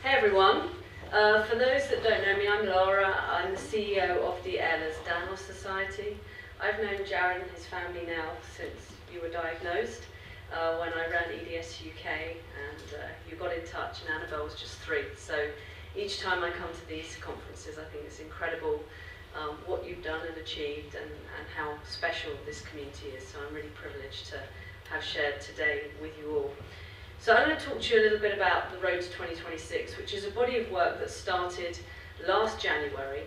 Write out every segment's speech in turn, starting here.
Hey everyone, for those that don't know me, I'm Lara. I'm the CEO of the Ehlers-Danlos Society. I've known Jared and his family now since you were diagnosed, when I ran EDS UK, and you got in touch, and Annabelle was just 3. So each time I come to these conferences, I think it's incredible what you've done and achieved, and how special this community is. So I'm really privileged to have shared today with you all. So I'm going to talk to you a little bit about the Road to 2026, which is a body of work that started last January.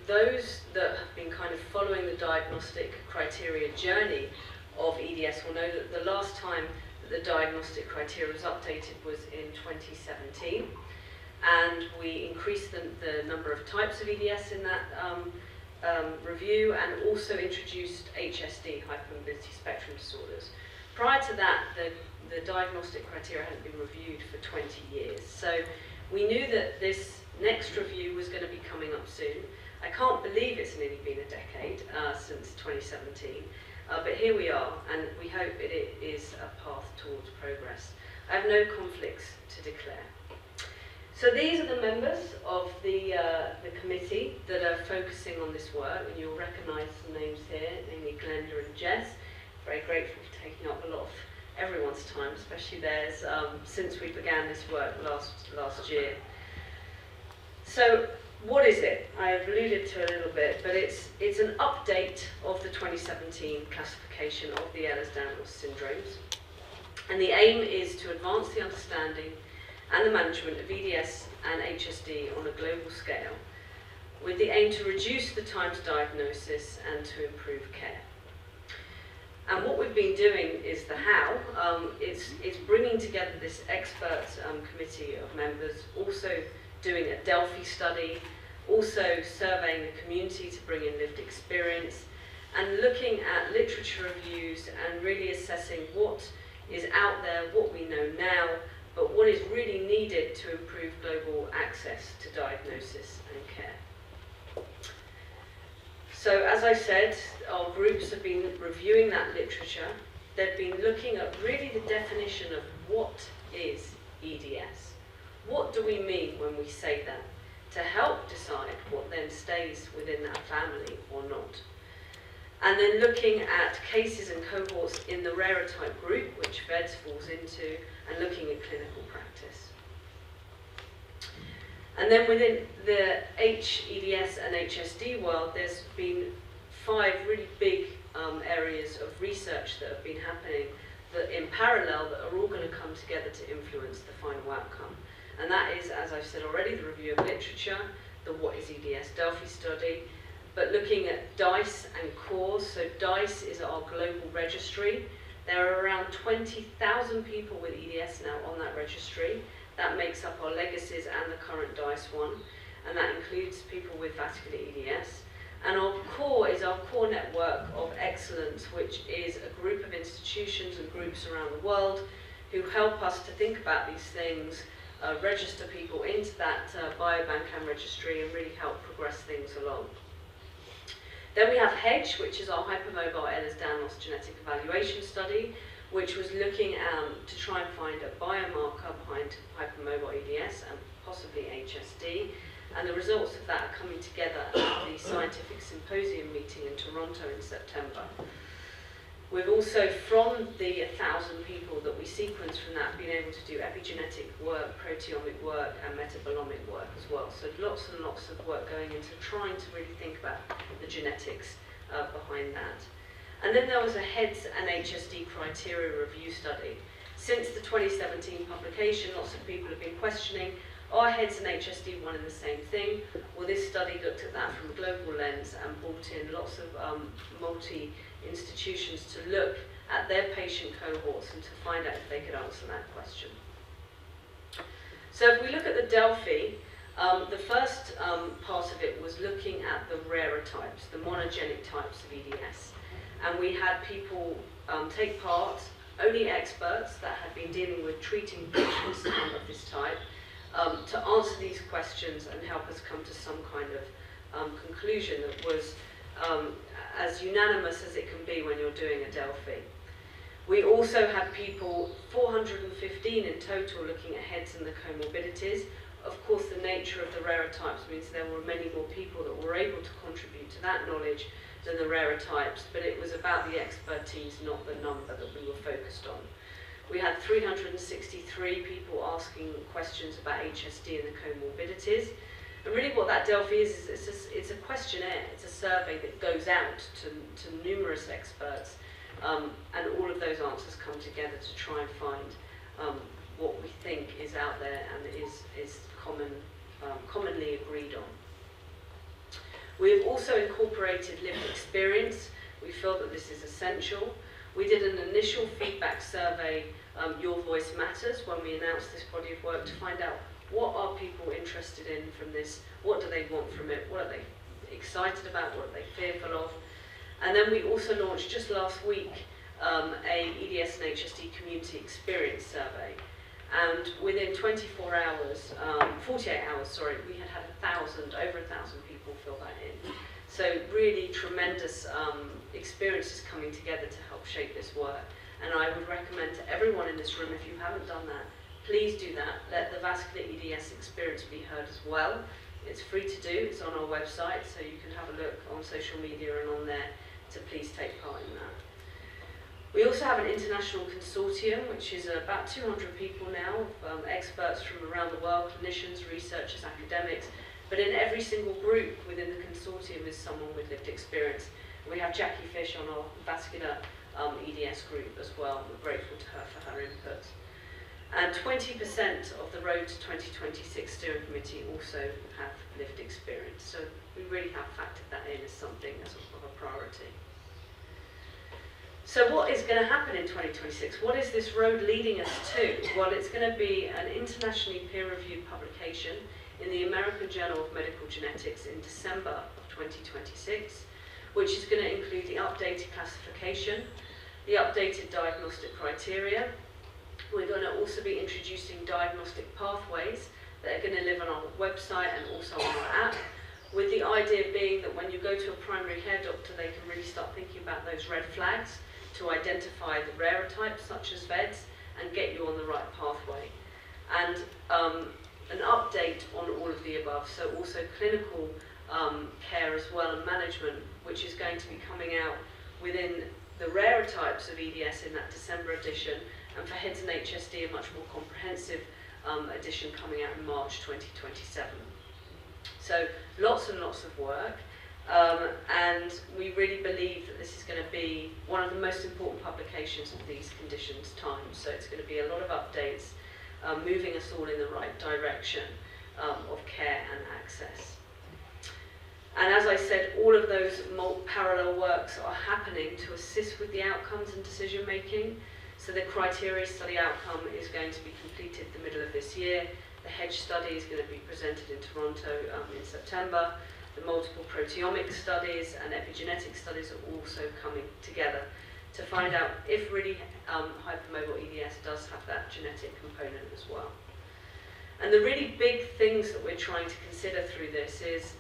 Those that have been kind of following the diagnostic criteria journey of EDS will know that the last time that the diagnostic criteria was updated was in 2017, and we increased the number of types of EDS in that review, and also introduced HSD, hypermobility spectrum disorders. Prior to that, the diagnostic criteria hadn't been reviewed for 20 years. So we knew that this next review was going to be coming up soon. I can't believe it's nearly been a decade since 2017, but here we are, and we hope it is a path towards progress. I have no conflicts to declare. So these are the members of the committee that are focusing on this work, and you'll recognise the names here, namely Glenda and Jess. Very grateful for taking up a lot of everyone's time, especially theirs, since we began this work last year. So what is it? I've alluded to a little bit, but it's an update of the 2017 classification of the Ehlers-Danlos syndromes, and the aim is to advance the understanding and the management of EDS and HSD on a global scale, with the aim to reduce the time to diagnosis and to improve care. And what we've been doing is the how. It's bringing together this expert committee of members, also doing a Delphi study, also surveying the community to bring in lived experience, and looking at literature reviews and really assessing what is out there, what we know now, but what is really needed to improve global access to diagnosis and care. So as I said, our groups have been reviewing that literature. They've been looking at really the definition of what is EDS. What do we mean when we say that? To help decide what then stays within that family or not. And then looking at cases and cohorts in the rarer type group, which VEDS falls into, and looking at clinical practice. And then within the EDS and HSD world, there's been 5 really big areas of research that have been happening that in parallel that are all going to come together to influence the final outcome. And that is, as I've said already, the review of literature, the What is EDS Delphi study, but looking at DICE and CAUSE. So DICE is our global registry. There are around 20,000 people with EDS now on that registry. That makes up our legacies and the current DICE one, and that includes people with vascular EDS. And our core is our core network of excellence, which is a group of institutions and groups around the world who help us to think about these things, register people into that biobank and registry, and really help progress things along. Then we have HEDGE, which is our hypermobile Ehlers-Danlos genetic evaluation study, which was looking to try and find a biomarker behind hypermobile EDS and possibly HSD. And the results of that are coming together at the scientific symposium meeting in Toronto in September. We've also, from the 1,000 people that we sequenced from that, been able to do epigenetic work, proteomic work, and metabolomic work as well. So lots and lots of work going into trying to really think about the genetics behind that. And then there was a HEDS and HSD criteria review study. Since the 2017 publication, lots of people have been questioning, are HEDS and HSD one and the same thing? Well, this study looked at that from a global lens and brought in lots of multi-institutions to look at their patient cohorts and to find out if they could answer that question. So if we look at the Delphi, the first part of it was looking at the rarer types, the monogenic types of EDS. And we had people take part, only experts that had been dealing with treating patients of this type, to answer these questions and help us come to some kind of conclusion that was as unanimous as it can be when you're doing a Delphi. We also had people, 415 in total, looking at HEDS and the comorbidities. Of course, the nature of the rarer types means there were many more people that were able to contribute to that knowledge than the rarer types, but it was about the expertise, not the number that we were focused on. We had 363 people asking questions about HSD and the comorbidities. And really what that Delphi is it's a questionnaire, it's a survey that goes out to numerous experts, and all of those answers come together to try and find what we think is out there and is commonly agreed on. We have also incorporated lived experience. We feel that this is essential. We did an initial feedback survey, Your Voice Matters, when we announced this body of work, to find out what are people interested in from this, what do they want from it, what are they excited about, what are they fearful of. And then we also launched just last week a EDS and HSD community experience survey. And within 24 hours, 48 hours, sorry, we had over 1,000 people fill that in. So really tremendous experiences coming together to help shape this work. And I would recommend to everyone in this room, if you haven't done that, please do that. Let the Vascular EDS experience be heard as well. It's free to do, it's on our website, so you can have a look on social media and on there to please take part in that. We also have an international consortium, which is about 200 people now, experts from around the world, clinicians, researchers, academics, but in every single group within the consortium is someone with lived experience. We have Jackie Fish on our Vascular EDS group as well. We're grateful to her for her input. And 20% of the Road to 2026 Steering Committee also have lived experience. So we really have factored that in as something as of a priority. So what is going to happen in 2026? What is this road leading us to? Well, it's going to be an internationally peer-reviewed publication in the American Journal of Medical Genetics in December of 2026, which is going to include the updated classification, the updated diagnostic criteria. We're going to also be introducing diagnostic pathways that are going to live on our website and also on our app, with the idea being that when you go to a primary care doctor, they can really start thinking about those red flags to identify the rarer types, such as VEDS, and get you on the right pathway. And an update on all of the above, so also clinical care as well and management, which is going to be coming out within the rarer types of EDS in that December edition, and for HEDS and HSD a much more comprehensive edition coming out in March 2027. So lots and lots of work, and we really believe that this is going to be one of the most important publications of these conditions times. So it's going to be a lot of updates, moving us all in the right direction of care and access. And as I said, all of those parallel works are happening to assist with the outcomes and decision making. So the criteria study outcome is going to be completed the middle of this year. The HEDS study is going to be presented in Toronto in September. The multiple proteomic studies and epigenetic studies are also coming together to find out if really hypermobile EDS does have that genetic component as well. And the really big things that we're trying to consider through this is,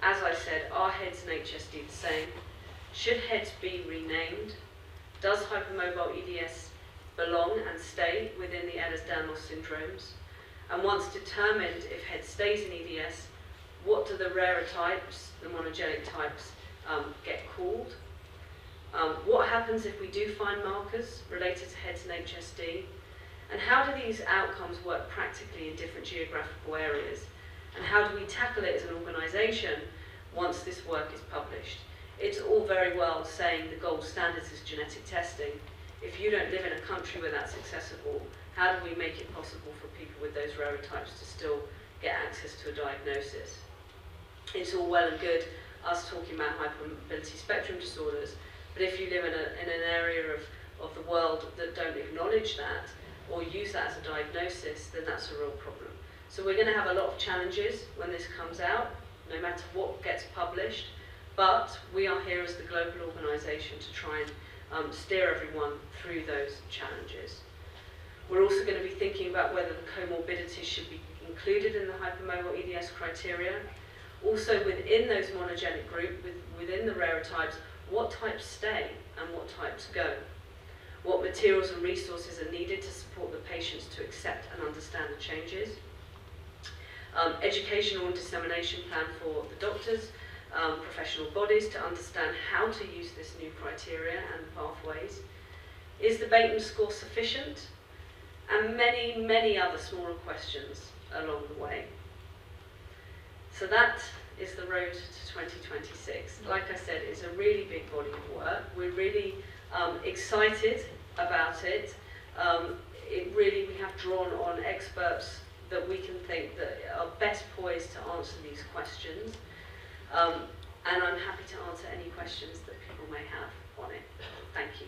as I said, are HEDS and HSD the same? Should HEDS be renamed? Does hypermobile EDS belong and stay within the Ehlers-Danlos syndromes? And once determined if HEDS stays in EDS, what do the rarer types, the monogenic types, get called? What happens if we do find markers related to HEDS and HSD? And how do these outcomes work practically in different geographical areas? And how do we tackle it as an organisation once this work is published? It's all very well saying the gold standard is genetic testing. If you don't live in a country where that's accessible, how do we make it possible for people with those rarer types to still get access to a diagnosis? It's all well and good us talking about hypermobility spectrum disorders, but if you live in an area of the world that don't acknowledge that or use that as a diagnosis, then that's a real problem. So we're going to have a lot of challenges when this comes out, no matter what gets published, but we are here as the global organisation to try and steer everyone through those challenges. We're also going to be thinking about whether the comorbidities should be included in the hypermobile EDS criteria. Also within those monogenic group, within the rarer types, what types stay and what types go? what materials and resources are needed to support the patients to accept and understand the changes, educational and dissemination plan for the doctors, professional bodies to understand how to use this new criteria and pathways. Is the Bateman score sufficient? And many, many other smaller questions along the way. So that is the road to 2026. Like I said, it's a really big body of work. We're really excited about it. We have drawn on experts that we can think that are best poised to answer these questions. And I'm happy to answer any questions that people may have on it. Thank you.